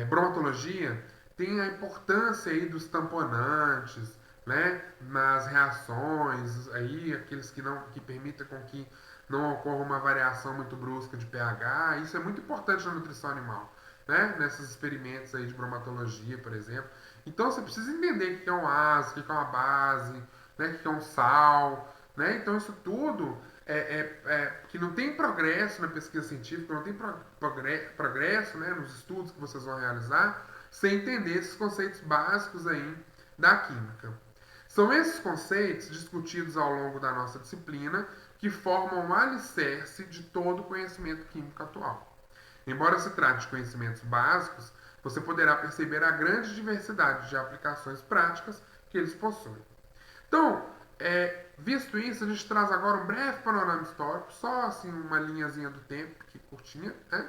bromatologia, tem a importância aí dos tamponantes, né, nas reações, aí aqueles que permitem com que não ocorra uma variação muito brusca de pH. Isso é muito importante na nutrição animal, né, nesses experimentos aí de bromatologia, por exemplo. Então você precisa entender o que é um ácido, o que é uma base, né, o que é um sal, né? Então isso tudo que não tem progresso na pesquisa científica, não tem progresso, né, nos estudos que vocês vão realizar, sem entender esses conceitos básicos aí da química. São esses conceitos discutidos ao longo da nossa disciplina que formam o alicerce de todo o conhecimento químico atual. Embora se trate de conhecimentos básicos, você poderá perceber a grande diversidade de aplicações práticas que eles possuem. Então, visto isso, a gente traz agora um breve panorama histórico, só assim uma linhazinha do tempo, que curtinha, né?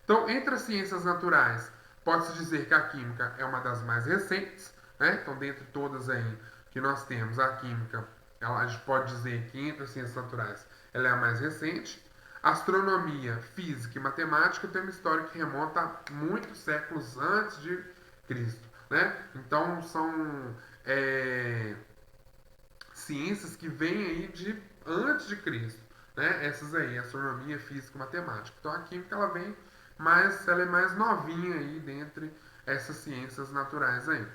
Então, entre as ciências naturais, pode-se dizer que a química é uma das mais recentes, né? Então, dentre todas aí que nós temos, a química, a gente pode dizer que entre as ciências naturais, ela é a mais recente. Astronomia, física e matemática tem uma história que remonta a muitos séculos antes de Cristo, né? Então, são ciências que vêm aí de antes de Cristo, né? Essas aí, astronomia, física, matemática. Então a química ela é mais novinha aí dentre essas ciências naturais aí.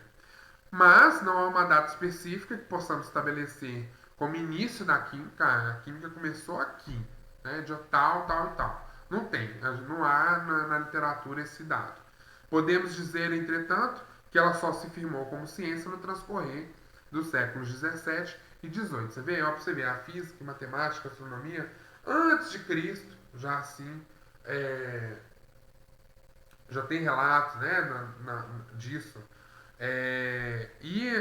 Mas não há uma data específica que possamos estabelecer como início da química. A química começou aqui, né? De tal, tal e tal. Não tem, não há na literatura esse dado. Podemos dizer, entretanto, que ela só se firmou como ciência no transcorrer dos séculos 17 e 18. Você vê, ó, pra você ver, a física, matemática, astronomia, antes de Cristo, já assim, é, já tem relatos, né, disso. E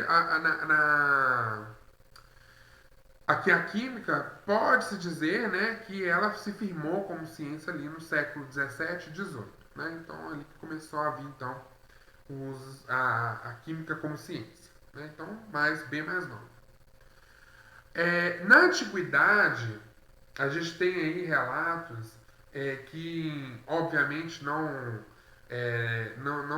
aqui a química pode-se dizer, né, que ela se firmou como ciência ali no século 17 e 18. Né? Então ali que começou a vir então a química como ciência. Né? Então bem mais novo. Na antiguidade a gente tem aí relatos que obviamente não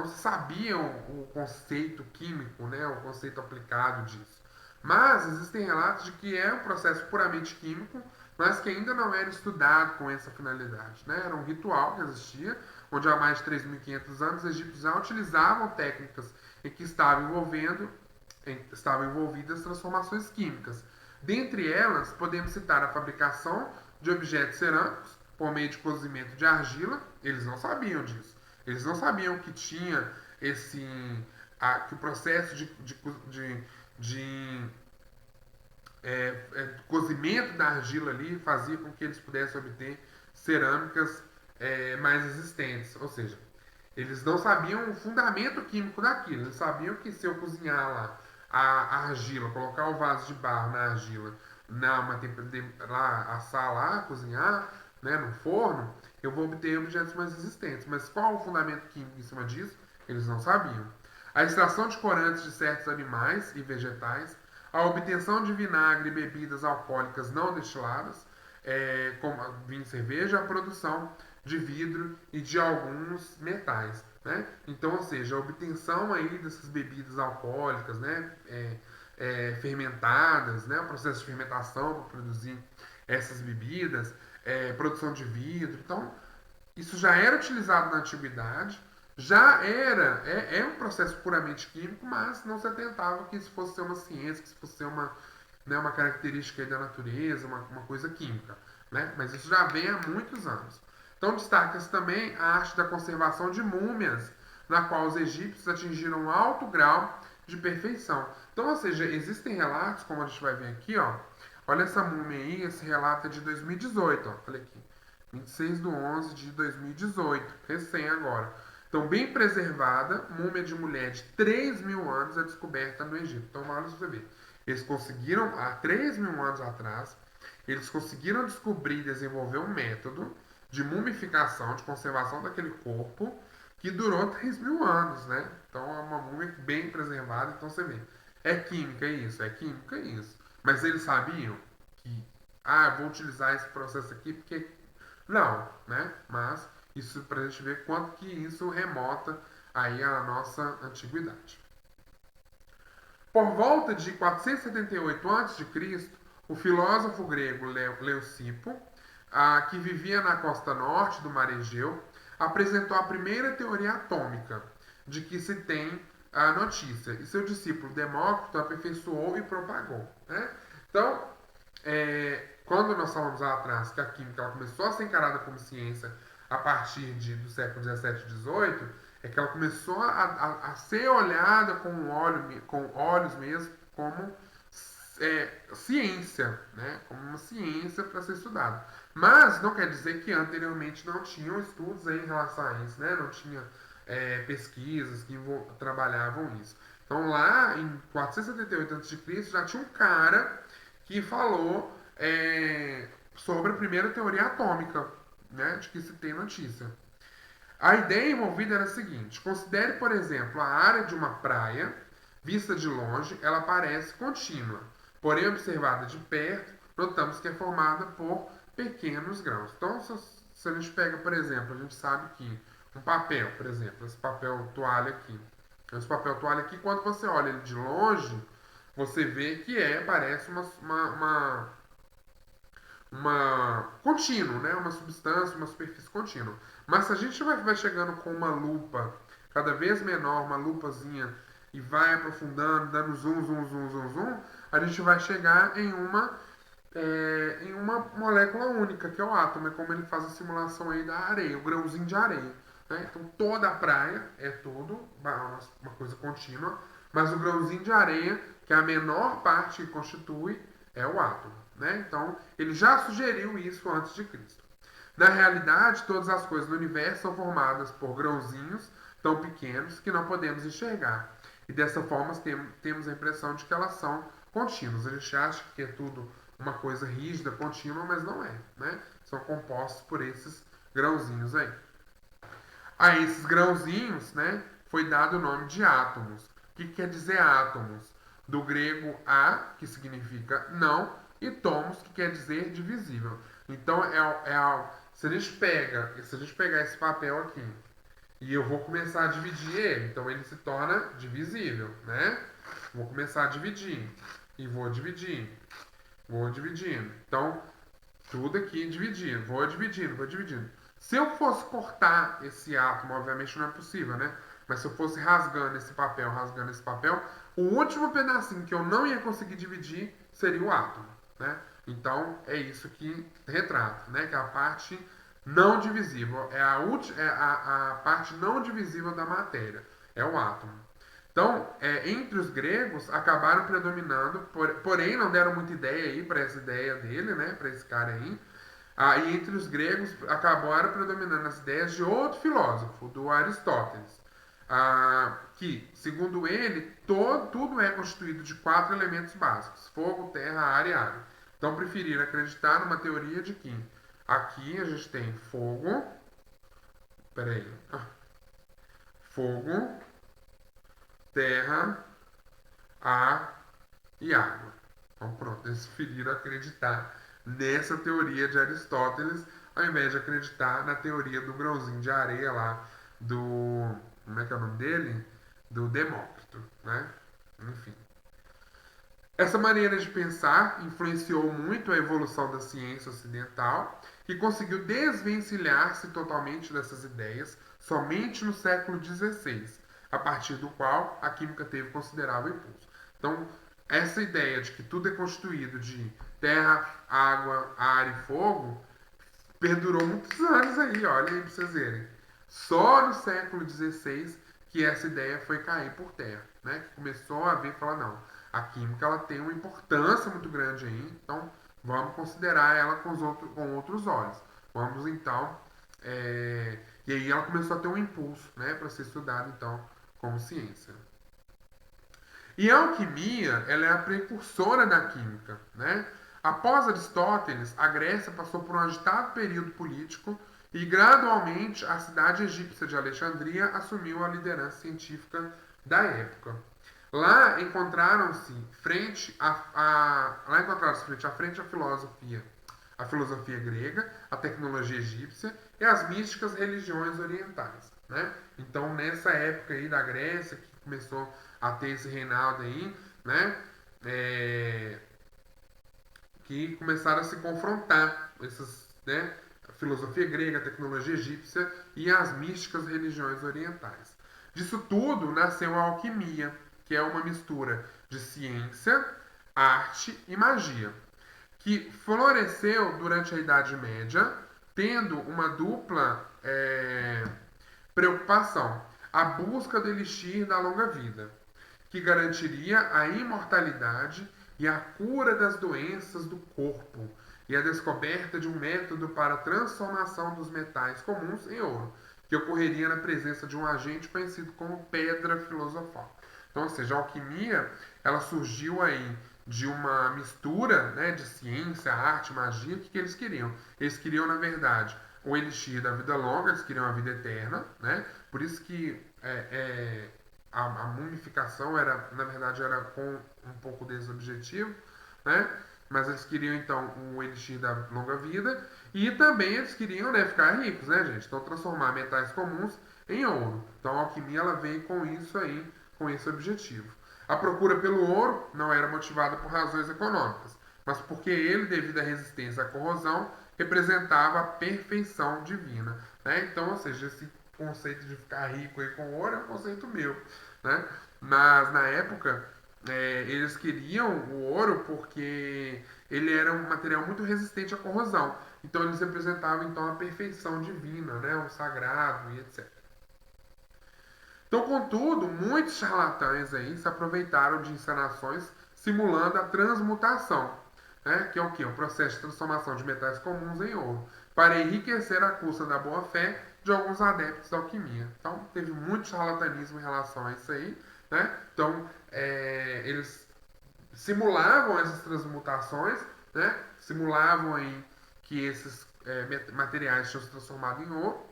sabiam o conceito químico, né, o conceito aplicado disso. Mas existem relatos de que é um processo puramente químico, mas que ainda não era estudado com essa finalidade. Né? Era um ritual que existia, onde há mais de 3.500 anos os egípcios já utilizavam técnicas em que estavam envolvidas transformações químicas. Dentre elas, podemos citar a fabricação de objetos cerâmicos por meio de cozimento de argila. Eles não sabiam disso. Eles não sabiam que tinha que o processo de cozimento da argila ali fazia com que eles pudessem obter cerâmicas mais resistentes. Ou seja, eles não sabiam o fundamento químico daquilo. Eles sabiam que se eu cozinhar lá a argila, colocar o vaso de barro na argila, lá, assar lá, cozinhar, né, no forno, eu vou obter objetos mais resistentes. Mas qual o fundamento químico em cima disso? Eles não sabiam. A extração de corantes de certos animais e vegetais, a obtenção de vinagre e bebidas alcoólicas não destiladas, como vinho e cerveja, a produção de vidro e de alguns metais. Né? Então, ou seja, a obtenção aí dessas bebidas alcoólicas, né, fermentadas, né, o processo de fermentação para produzir essas bebidas, produção de vidro. Então, isso já era utilizado na antiguidade, já é um processo puramente químico, mas não se atentava que isso fosse ser uma ciência, que isso fosse ser uma característica da natureza, uma coisa química. Né? Mas isso já vem há muitos anos. Então destaca-se também a arte da conservação de múmias, na qual os egípcios atingiram um alto grau de perfeição. Então, ou seja, existem relatos, como a gente vai ver aqui, ó. Olha essa múmia aí, esse relato é de 2018, ó. Olha aqui. 26/11 de 2018, recém agora. Então, bem preservada, múmia de mulher de 3.000 anos é descoberta no Egito. Então, olha pra você ver. Eles conseguiram, há 3.000 anos atrás, eles conseguiram descobrir e desenvolver um método de mumificação, de conservação daquele corpo, que durou 3.000 anos, né? Então, é uma múmia bem preservada. Então, você vê. É química isso? É química isso. Mas eles sabiam que, eu vou utilizar esse processo aqui porque não, né? Mas isso para a gente ver quanto que isso remota aí a nossa antiguidade. Por volta de 478 a.C., o filósofo grego Leucipo, que vivia na costa norte do Mar Egeu, apresentou a primeira teoria atômica de que se tem a notícia, e seu discípulo Demócrito aperfeiçoou e propagou. Né? Então, quando nós falamos lá atrás que a química ela começou a ser encarada como ciência a partir do século 17 e 18, é que ela começou a ser olhada com olhos mesmo como ciência, né? Como uma ciência para ser estudada. Mas não quer dizer que anteriormente não tinham estudos em relação a isso, né? Não tinha pesquisas que trabalhavam isso. Então lá em 478 a.C. já tinha um cara que falou sobre a primeira teoria atômica, né, de que se tem notícia. A ideia envolvida era a seguinte: considere, por exemplo, a área de uma praia, vista de longe, ela parece contínua, porém observada de perto, notamos que é formada por pequenos grãos. Então, se a gente pega, por exemplo, a gente sabe que um papel, por exemplo, esse papel toalha aqui, quando você olha ele de longe, você vê que parece uma contínuo, né? Uma substância, uma superfície contínua. Mas se a gente vai chegando com uma lupa cada vez menor, uma lupazinha, e vai aprofundando, dando zoom, zoom, zoom, zoom, zoom, a gente vai chegar em uma em uma molécula única, que é o átomo. É como ele faz a simulação aí da areia, o grãozinho de areia. Né? Então toda a praia é tudo uma coisa contínua, mas o grãozinho de areia, que é a menor parte que constitui, é o átomo. Né? Então ele já sugeriu isso antes de Cristo. Na realidade, todas as coisas do universo são formadas por grãozinhos tão pequenos que não podemos enxergar. E dessa forma temos a impressão de que elas são contínuas. A gente acha que é tudo uma coisa rígida, contínua, mas não é. Né? São compostos por esses grãozinhos aí. A esses grãozinhos, né, foi dado o nome de átomos. O que quer dizer átomos? Do grego a, que significa não, e tomos, que quer dizer divisível. Então, se a gente pegar esse papel aqui e eu vou começar a dividir ele, então ele se torna divisível, né? Vou começar a dividir e vou dividir, vou dividindo. Então, tudo aqui dividindo, vou dividindo, vou dividindo. Se eu fosse cortar esse átomo, obviamente não é possível, né? Mas se eu fosse rasgando esse papel, o último pedacinho que eu não ia conseguir dividir seria o átomo, né? Então é isso que retrata, né? Que é a parte não divisível, é a parte não divisível da matéria, é o átomo. Então, entre os gregos, acabaram predominando, porém não deram muita ideia aí para essa ideia dele, né, para esse cara aí. E entre os gregos acabaram predominando as ideias de outro filósofo, do Aristóteles, que, segundo ele, tudo é constituído de quatro elementos básicos: fogo, terra, ar e água. Então, preferiram acreditar numa teoria de que aqui a gente tem fogo, peraí, fogo, terra, ar e água. Então pronto, eles preferiram acreditar nessa teoria de Aristóteles ao invés de acreditar na teoria do grãozinho de areia lá do... como é que é o nome dele? Do Demócrito, né? Enfim. Essa maneira de pensar influenciou muito a evolução da ciência ocidental, que conseguiu desvencilhar-se totalmente dessas ideias somente no século XVI, a partir do qual a química teve considerável impulso. Então, essa ideia de que tudo é constituído de terra, água, ar e fogo perdurou muitos anos aí, olha aí pra vocês verem. Só no século XVI que essa ideia foi cair por terra, né? Que começou a ver e falar, não, a química ela tem uma importância muito grande aí, então vamos considerar ela com outros olhos. Vamos então. E aí ela começou a ter um impulso, né, para ser estudada então como ciência. E a alquimia, ela é a precursora da química, né? Após Aristóteles, a Grécia passou por um agitado período político e gradualmente a cidade egípcia de Alexandria assumiu a liderança científica da época. Lá encontraram-se frente a frente a filosofia grega, a tecnologia egípcia e as místicas religiões orientais, né? Então nessa época aí da Grécia que começou a ter esse reinado aí, né? Que começaram a se confrontar essas, né? A filosofia grega, a tecnologia egípcia e as místicas religiões orientais. Disso tudo nasceu a alquimia, que é uma mistura de ciência, arte e magia, que floresceu durante a Idade Média, tendo uma dupla preocupação: a busca do elixir da longa vida, que garantiria a imortalidade e a cura das doenças do corpo, e a descoberta de um método para a transformação dos metais comuns em ouro, que ocorreria na presença de um agente conhecido como pedra filosofal. Então, ou seja, a alquimia ela surgiu aí de uma mistura, né, de ciência, arte, magia. O que eles queriam? Eles queriam, na verdade, o elixir da vida longa, eles queriam a vida eterna, né? Por isso que a mumificação era, na verdade, era com um pouco desse objetivo, né? Mas eles queriam então o elixir da longa vida e também eles queriam, né, ficar ricos, né, gente? Então transformar metais comuns em ouro. Então a alquimia ela veio com isso aí, com esse objetivo. A procura pelo ouro não era motivada por razões econômicas, mas porque ele, devido à resistência à corrosão, representava a perfeição divina, né? Então, ou seja, esse conceito de ficar rico aí com ouro é um conceito meu, né? Mas na época eles queriam o ouro porque ele era um material muito resistente à corrosão. Então eles representavam então a perfeição divina, né, o sagrado e etc. Então, contudo, muitos charlatães aí se aproveitaram de encenações simulando a transmutação, né, que é o que? O processo de transformação de metais comuns em ouro, para enriquecer a custa da boa-fé de alguns adeptos da alquimia. Então, teve muito charlatanismo em relação a isso aí, né? Então, eles simulavam essas transmutações, né? Simulavam aí que esses materiais tinham se transformado em ouro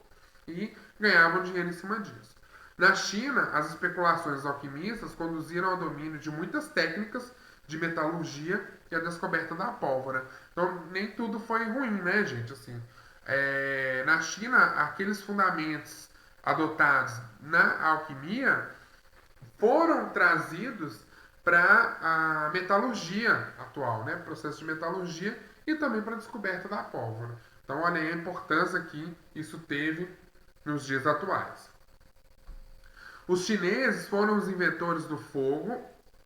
e ganhavam dinheiro em cima disso. Na China, as especulações alquimistas conduziram ao domínio de muitas técnicas de metalurgia e a descoberta da pólvora. Então, nem tudo foi ruim, né, gente? Assim, na China, aqueles fundamentos adotados na alquimia foram trazidos para a metalurgia atual, né? Processo de metalurgia e também para a descoberta da pólvora. Então, olha aí a importância que isso teve nos dias atuais. Os chineses foram os inventores do fogo,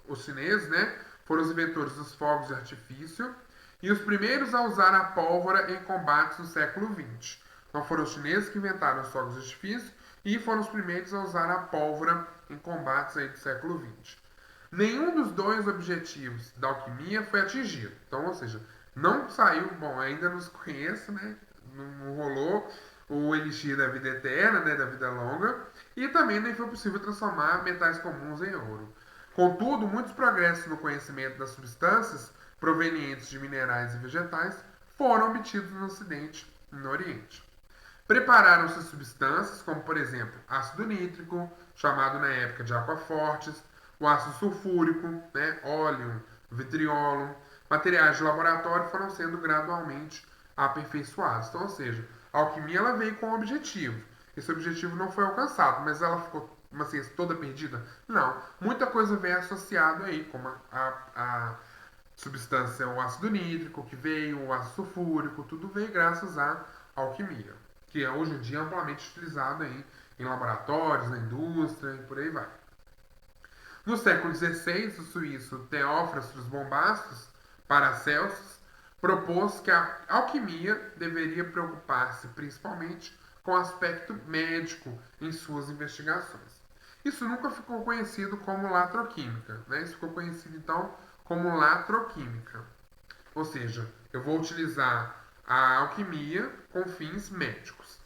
os chineses, né? Foram os inventores dos fogos de artifício e os primeiros a usar a pólvora em combates no século XX. Então foram os chineses que inventaram os fogos de artifício e foram os primeiros a usar a pólvora em combates aí do século XX. Nenhum dos dois objetivos da alquimia foi atingido. Então, ou seja, não saiu, bom, ainda não se conhece, né? Não rolou o elixir da vida eterna, né, da vida longa, e também nem foi possível transformar metais comuns em ouro. Contudo, muitos progressos no conhecimento das substâncias provenientes de minerais e vegetais foram obtidos no Ocidente e no Oriente. Prepararam-se substâncias como, por exemplo, ácido nítrico, chamado na época de aquafortes, o ácido sulfúrico, né, óleo, vitriolo. Materiais de laboratório foram sendo gradualmente aperfeiçoados. Então, ou seja, a alquimia ela veio com um objetivo. Esse objetivo não foi alcançado, mas ela ficou uma ciência toda perdida? Não. Muita coisa veio associado aí, como a substância, o ácido nítrico que veio, o ácido sulfúrico, tudo veio graças à alquimia, que é hoje em dia amplamente utilizado aí em laboratórios, na indústria e por aí vai. No século XVI, o suíço Theophrastus Bombastus Paracelsus propôs que a alquimia deveria preocupar-se principalmente com o aspecto médico em suas investigações. Isso nunca ficou conhecido como latroquímica, né? Isso ficou conhecido então como latroquímica. Ou seja, eu vou utilizar a alquimia com fins médicos.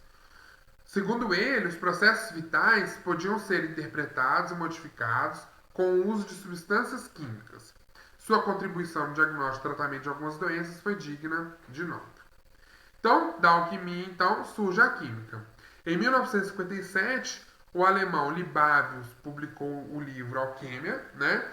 Segundo ele, os processos vitais podiam ser interpretados e modificados com o uso de substâncias químicas. Sua contribuição no diagnóstico e tratamento de algumas doenças foi digna de nota. Então, da alquimia, então, surge a química. Em 1957, o alemão Libavius publicou o livro Alquimia, né,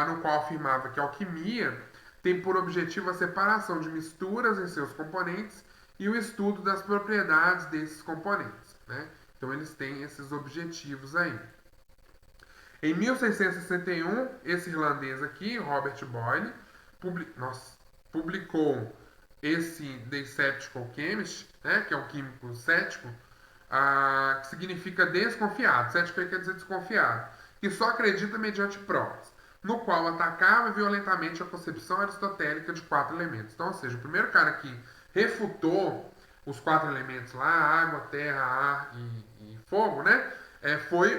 no qual afirmava que a alquimia tem por objetivo a separação de misturas em seus componentes e o estudo das propriedades desses componentes. Né? Então, eles têm esses objetivos aí. Em 1661, esse irlandês aqui, Robert Boyle, publicou esse The Skeptical Chemist, né, que é um químico cético, que significa desconfiado. Cético quer dizer desconfiado. Que só acredita mediante provas, no qual atacava violentamente a concepção aristotélica de 4 elementos. Então, ou seja, o primeiro cara que refutou os 4 elementos lá, água, terra, ar e fogo, né, foi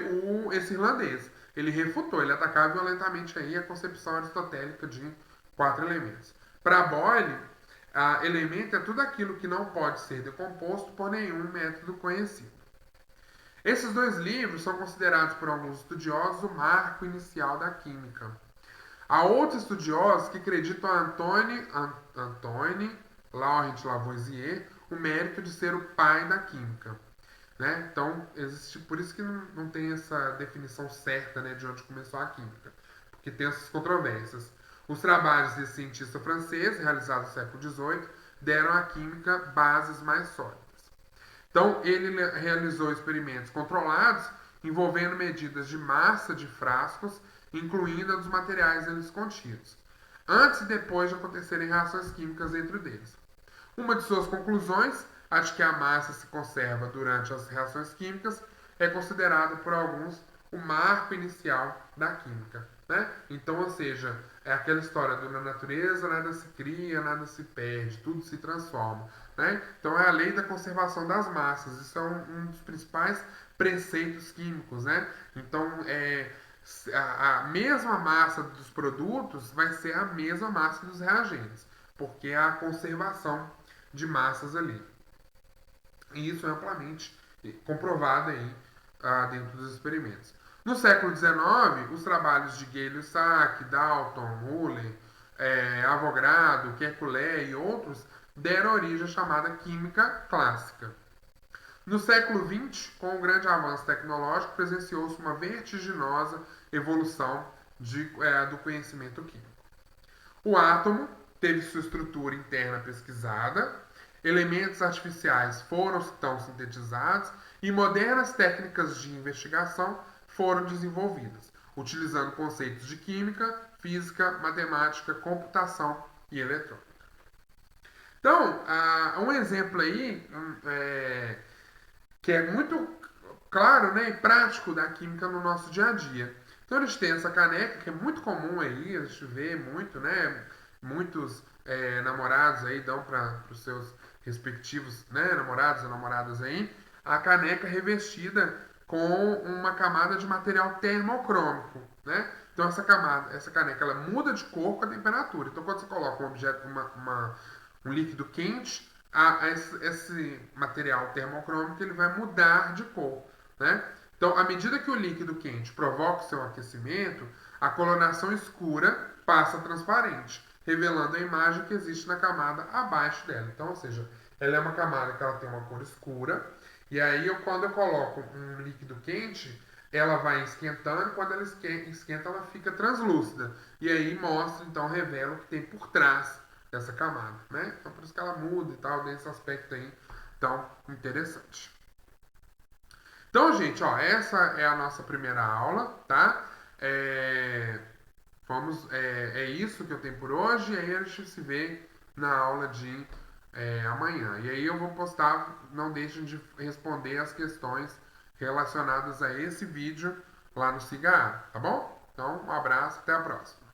esse irlandês. Ele refutou, ele atacava violentamente aí a concepção aristotélica de 4 elementos. Para Boyle, elemento é tudo aquilo que não pode ser decomposto por nenhum método conhecido. Esses dois livros são considerados por alguns estudiosos o marco inicial da química. Há outros estudiosos que acreditam a Antoine Laurent Lavoisier o mérito de ser o pai da química. Né? Então, existe, por isso que não tem essa definição certa, né, de onde começou a química, porque tem essas controvérsias. Os trabalhos desse cientista francês, realizados no século XVIII, deram à química bases mais sólidas. Então, ele realizou experimentos controlados envolvendo medidas de massa de frascos, incluindo a dos materiais neles contidos, antes e depois de acontecerem reações químicas dentro deles. Uma de suas conclusões, a de que a massa se conserva durante as reações químicas, é considerada por alguns o marco inicial da química, né? Então, ou seja, é aquela história do na natureza nada se cria, nada se perde, tudo se transforma, né? Então é a lei da conservação das massas. Isso é um dos principais preceitos químicos, né? Então, a mesma massa dos produtos vai ser a mesma massa dos reagentes, porque é a conservação de massas ali. E isso é amplamente comprovado aí dentro dos experimentos. No século XIX, os trabalhos de Gay-Lussac, Dalton, Muller, Avogadro, Kekulé e outros deram origem à chamada química clássica. No século XX, com o grande avanço tecnológico, presenciou-se uma vertiginosa evolução do conhecimento químico. O átomo teve sua estrutura interna pesquisada, elementos artificiais foram então sintetizados e modernas técnicas de investigação foram desenvolvidas, utilizando conceitos de química, física, matemática, computação e eletrônica. Então, um exemplo aí que é muito claro, né, e prático da química no nosso dia a dia. Então eles têm essa caneca que é muito comum aí, a gente vê muito, né? Muitos namorados aí dão para os seus respectivos, né, namorados ou namoradas aí, a caneca revestida com uma camada de material termocrômico, né? Então essa caneca, ela muda de cor com a temperatura. Então quando você coloca um objeto, um líquido quente, esse material termocrômico ele vai mudar de cor, né? Então, à medida que o líquido quente provoca o seu aquecimento, a coloração escura passa a transparente, revelando a imagem que existe na camada abaixo dela. Então, ou seja, ela é uma camada que ela tem uma cor escura, e aí quando eu coloco um líquido quente, ela vai esquentando, e quando ela esquenta, ela fica translúcida. E aí mostra, então, revela o que tem por trás dessa camada, né? Então por isso que ela muda e tal, nesse aspecto aí tão interessante. Então, gente, ó, essa é a nossa primeira aula, tá? É isso que eu tenho por hoje, e aí a gente se vê na aula de amanhã. E aí eu vou postar, não deixem de responder as questões relacionadas a esse vídeo lá no SIGA, tá bom? Então, um abraço, até a próxima.